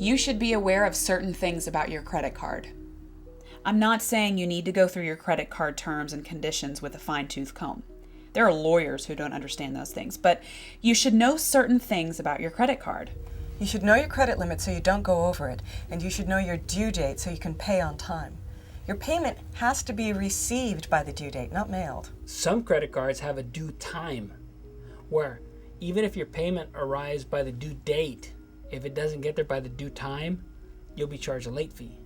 You should be aware of certain things about your credit card. I'm not saying you need to go through your credit card terms and conditions with a fine-tooth comb. There are lawyers who don't understand those things, but you should know certain things about your credit card. You should know your credit limit so you don't go over it, and you should know your due date so you can pay on time. Your payment has to be received by the due date, not mailed. Some credit cards have a due time, where even if your payment arrives by the due date, if it doesn't get there by the due time, you'll be charged a late fee.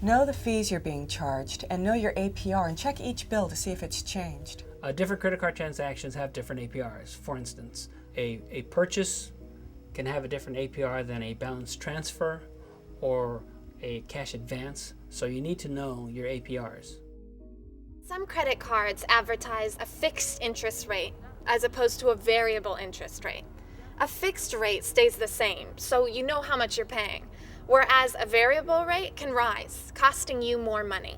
Know the fees you're being charged, and know your APR, and check each bill to see if it's changed. Different credit card transactions have different APRs. For instance, a purchase can have a different APR than a balance transfer or a cash advance, so you need to know your APRs. Some credit cards advertise a fixed interest rate as opposed to a variable interest rate. A fixed rate stays the same, so you know how much you're paying, whereas a variable rate can rise, costing you more money.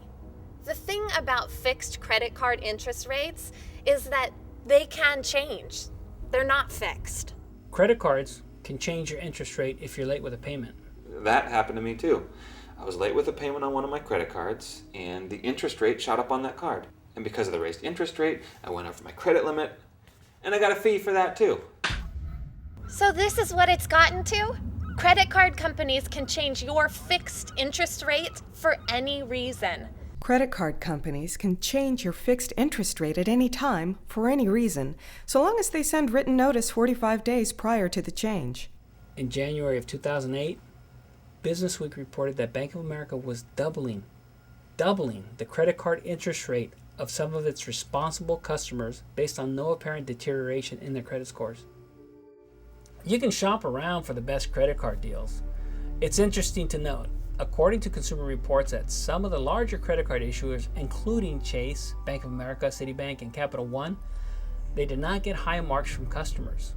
The thing about fixed credit card interest rates is that they can change. They're not fixed. Credit cards can change your interest rate if you're late with a payment. That happened to me too. I was late with a payment on one of my credit cards, and the interest rate shot up on that card. And because of the raised interest rate, I went over my credit limit, and I got a fee for that too. So this is what it's gotten to? Credit card companies can change your fixed interest rate for any reason. Credit card companies can change your fixed interest rate at any time, for any reason, so long as they send written notice 45 days prior to the change. In January of 2008, Businessweek reported that Bank of America was doubling the credit card interest rate of some of its responsible customers based on no apparent deterioration in their credit scores. You can shop around for the best credit card deals. It's interesting to note, according to Consumer Reports, that some of the larger credit card issuers, including Chase, Bank of America, Citibank, and Capital One, they did not get high marks from customers.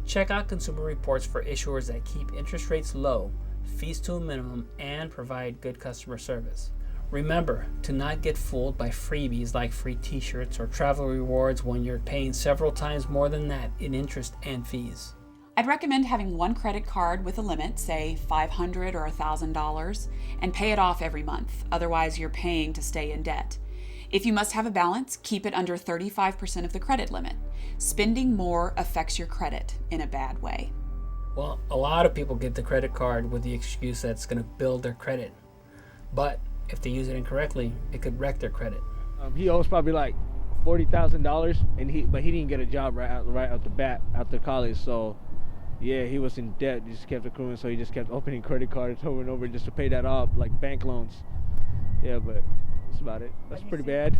Check out Consumer Reports for issuers that keep interest rates low, fees to a minimum, and provide good customer service. Remember to not get fooled by freebies like free t-shirts or travel rewards when you're paying several times more than that in interest and fees. I'd recommend having one credit card with a limit, say $500 or $1,000, and pay it off every month. Otherwise, you're paying to stay in debt. If you must have a balance, keep it under 35% of the credit limit. Spending more affects your credit in a bad way. Well, a lot of people get the credit card with the excuse that it's going to build their credit. But if they use it incorrectly, it could wreck their credit. He owes probably like $40,000, but he didn't get a job right out the bat after college. So yeah, he was in debt. He just kept accruing, so he just kept opening credit cards over and over just to pay that off, like bank loans. Yeah, but that's about it. That's pretty bad.